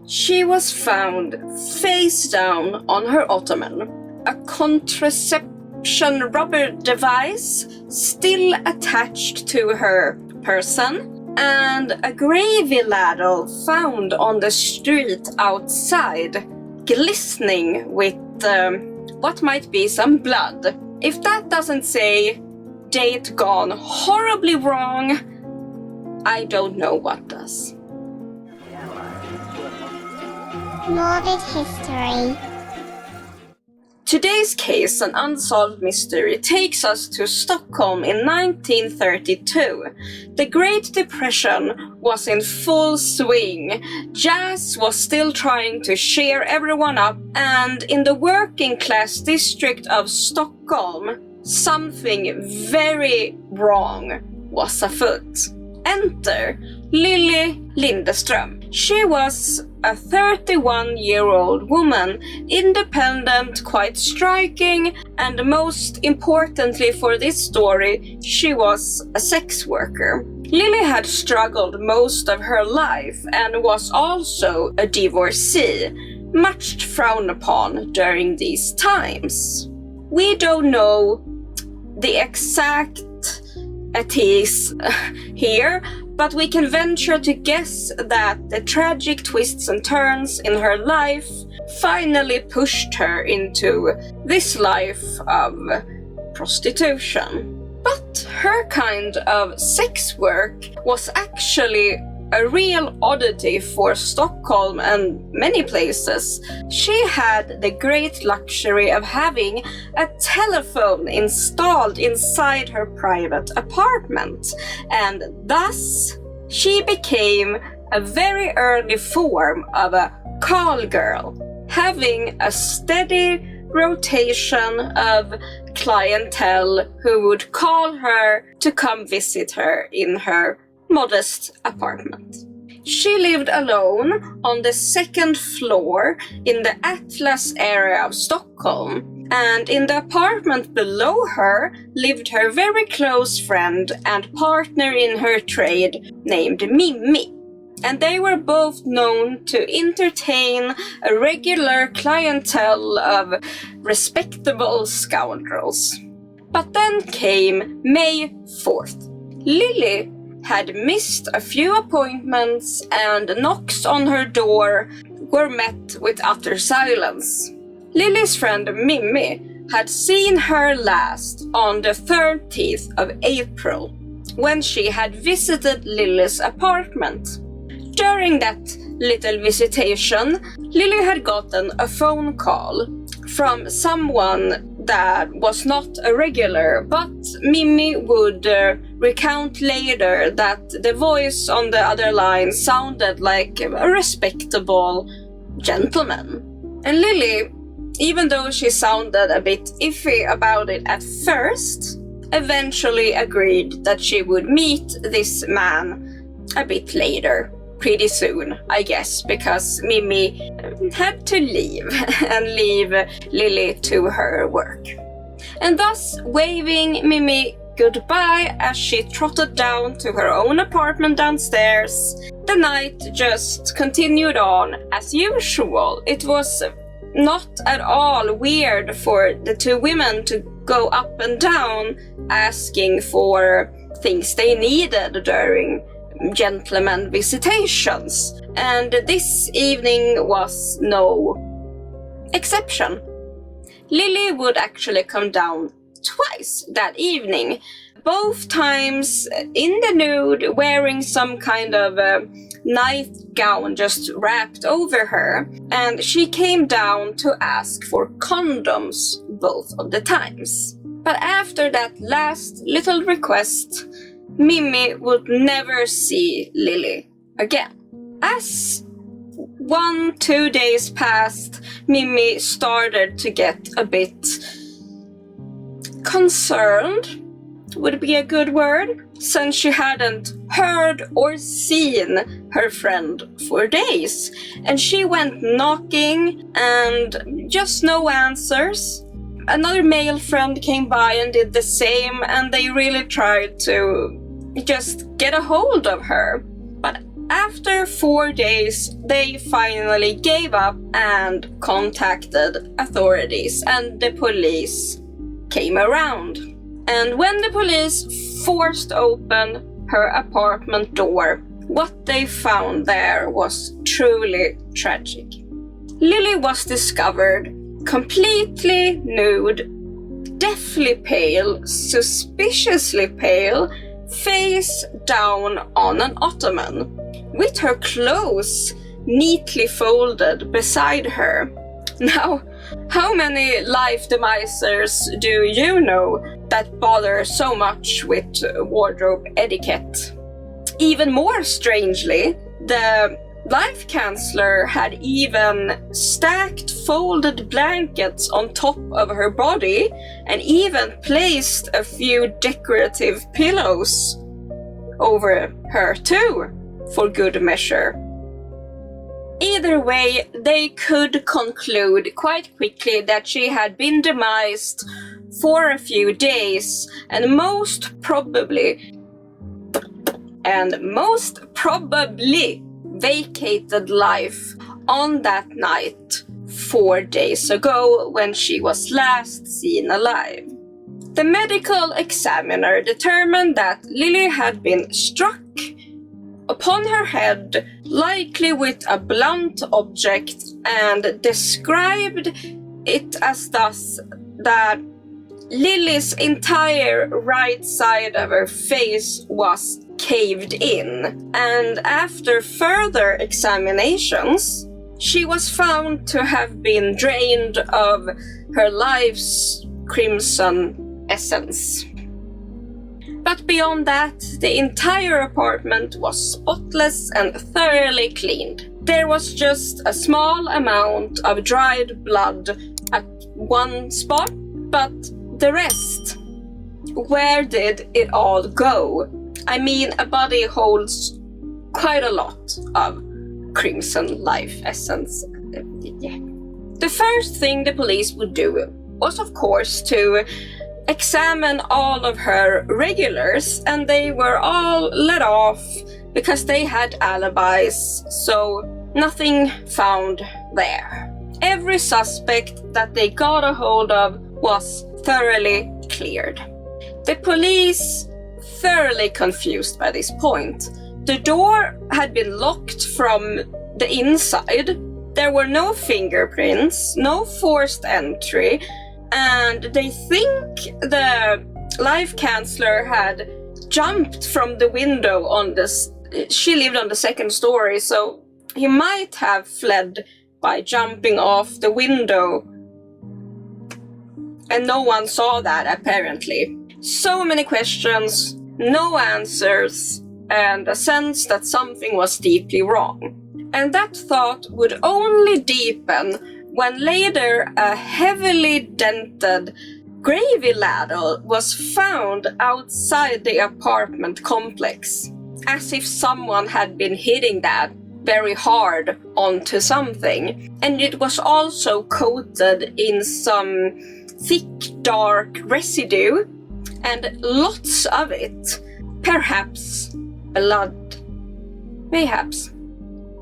She was found face down on her ottoman, a contraception rubber device still attached to her person, and a gravy ladle found on the street outside, glistening with what might be some blood. If that doesn't say date gone horribly wrong, I don't know what does. Morbid History. Today's case, an unsolved mystery, takes us to Stockholm in 1932. The Great Depression was in full swing. Jazz was still trying to cheer everyone up, and in the working class district of Stockholm, something very wrong was afoot. Enter Lilly Lindeström. She was a 31-year-old woman, independent, quite striking, and most importantly for this story, she was a sex worker. Lilly had struggled most of her life and was also a divorcee, much frowned upon during these times. We don't know the exact ethics here, but we can venture to guess that the tragic twists and turns in her life finally pushed her into this life of prostitution. But her kind of sex work was actually a real oddity for Stockholm and many places. She had the great luxury of having a telephone installed inside her private apartment, and thus she became a very early form of a call girl, having a steady rotation of clientele who would call her to come visit her in her modest apartment. She lived alone on the second floor in the Atlas area of Stockholm, and in the apartment below her lived her very close friend and partner in her trade named Mimmi. And they were both known to entertain a regular clientele of respectable scoundrels. But then came May 4th. Lilly had missed a few appointments, and knocks on her door were met with utter silence. Lilly's friend Mimmi had seen her last on the 30th of April, when she had visited Lilly's apartment. During that little visitation, Lilly had gotten a phone call from someone that was not a regular, but Mimmi would recount later that the voice on the other line sounded like a respectable gentleman. And Lilly, even though she sounded a bit iffy about it at first, eventually agreed that she would meet this man a bit later. Pretty soon, I guess, because Mimmi had to leave and leave Lilly to her work. And thus, waving Mimmi goodbye as she trotted down to her own apartment downstairs, the night just continued on as usual. It was not at all weird for the two women to go up and down asking for things they needed during gentleman visitations, and this evening was no exception. Lilly would actually come down twice that evening, both times in the nude, wearing some kind of nightgown just wrapped over her, and she came down to ask for condoms both of the times. But after that last little request, Mimmi would never see Lilly again. As 1-2 days passed, Mimmi started to get a bit concerned, would be a good word, since she hadn't heard or seen her friend for days. And she went knocking and just no answers. Another male friend came by and did the same, and they really tried to just get a hold of her. But After 4 days, they finally gave up and contacted authorities, and the police came around. And when the police forced open her apartment door, what they found there was truly tragic. Lilly was discovered completely nude, deathly pale, suspiciously pale, face down on an ottoman, with her clothes neatly folded beside her. Now, how many life demisers do you know that bother so much with wardrobe etiquette? Even more strangely, the life counselor had even stacked folded blankets on top of her body and even placed a few decorative pillows over her too, for good measure. Either way, they could conclude quite quickly that she had been demised for a few days and most probably vacated life on that night 4 days ago when she was last seen alive. The medical examiner determined that Lilly had been struck upon her head, likely with a blunt object, and described it as thus that Lilly's entire right side of her face was caved in, and after further examinations, she was found to have been drained of her life's crimson essence. But beyond that, the entire apartment was spotless and thoroughly cleaned. There was just a small amount of dried blood at one spot, but the rest, where did it all go? I mean, a body holds quite a lot of crimson life essence. Yeah. The first thing the police would do was, of course, to examine all of her regulars, and they were all let off because they had alibis, so nothing found there. Every suspect that they got a hold of was thoroughly cleared. The police, thoroughly confused by this point. The door had been locked from the inside. There were no fingerprints, no forced entry, and they think the life counselor had jumped from the window on this. She lived on the second story, so he might have fled by jumping off the window. And no one saw that, apparently. So many questions, no answers, and a sense that something was deeply wrong. And that thought would only deepen when later a heavily dented gravy ladle was found outside the apartment complex, as if someone had been hitting that very hard onto something. And it was also coated in some thick, dark residue, and lots of it. Perhaps blood. Mayhaps.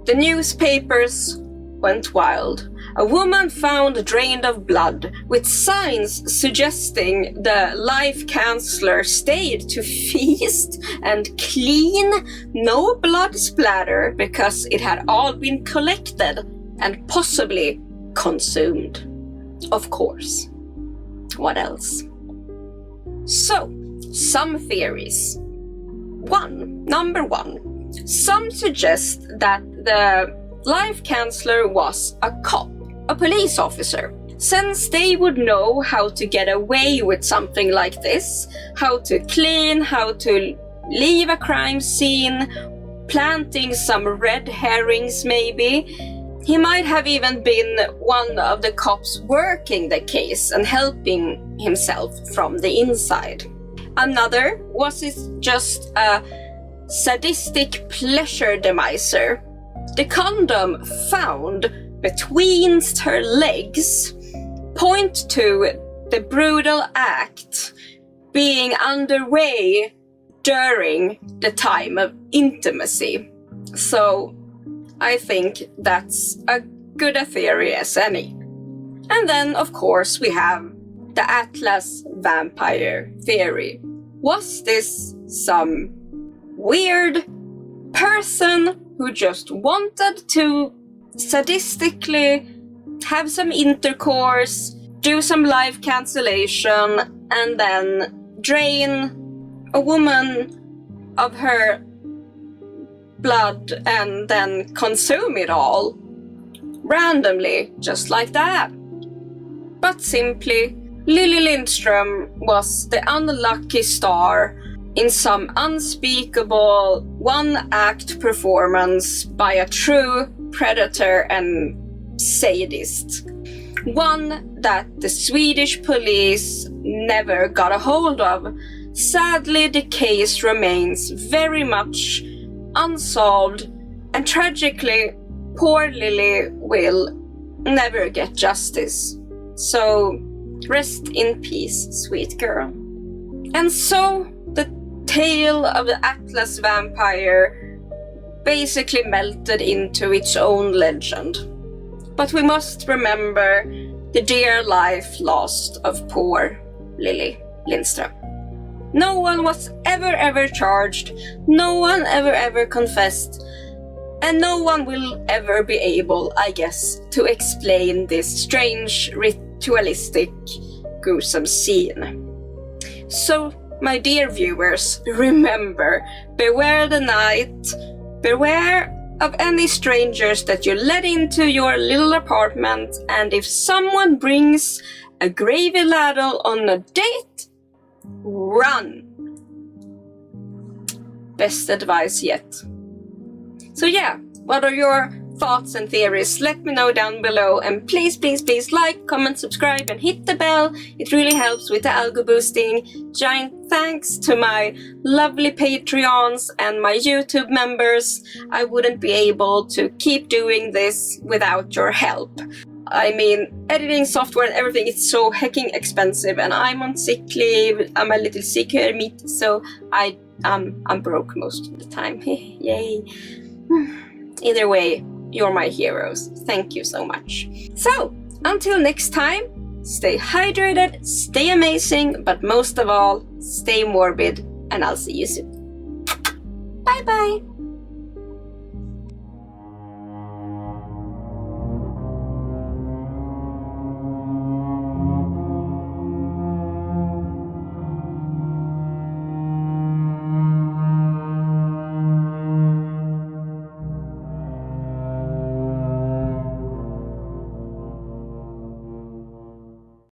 The newspapers went wild. A woman found drained of blood, with signs suggesting the life counselor stayed to feast and clean. No blood splatter because it had all been collected and possibly consumed. Of course. What else? So, some theories. Number one. Some suggest that the life counselor was a cop, a police officer, since they would know how to get away with something like this, how to clean, how to leave a crime scene, planting some red herrings maybe. He might have even been one of the cops working the case and helping himself from the inside. Another was it just a sadistic pleasure demiser. The condom found between her legs point to the brutal act being underway during the time of intimacy. So I think that's a good a theory as any. And then, of course, we have the Atlas vampire theory. Was this some weird person who just wanted to sadistically have some intercourse, do some live cancellation, and then drain a woman of her blood and then consume it all randomly, just like that? But simply, Lilly Lindeström was the unlucky star in some unspeakable one-act performance by a true predator and sadist. One that the Swedish police never got a hold of. Sadly, the case remains very much unsolved, and tragically, poor Lilly will never get justice. So, rest in peace, sweet girl. And so, the tale of the Atlas vampire basically melted into its own legend. But we must remember the dear life lost of poor Lilly Lindeström. No one was ever charged, no one ever confessed, and no one will ever be able, I guess, to explain this strange, ritualistic, gruesome scene. So, my dear viewers, remember, beware the night, beware of any strangers that you let into your little apartment, and if someone brings a gravy ladle on a date, run! Best advice yet. So yeah, what are your thoughts and theories? Let me know down below, and please like, comment, subscribe, and hit the bell. It really helps with the algo boosting. Giant thanks to my lovely Patreons and my YouTube members. I wouldn't be able to keep doing this without your help. I mean, editing software and everything is so hecking expensive, and I'm on sick leave. I'm a little sick hermit, so I'm broke most of the time. Yay. Either way, you're my heroes. Thank you so much. So, until next time, stay hydrated, stay amazing, but most of all, stay morbid, and I'll see you soon. Bye bye!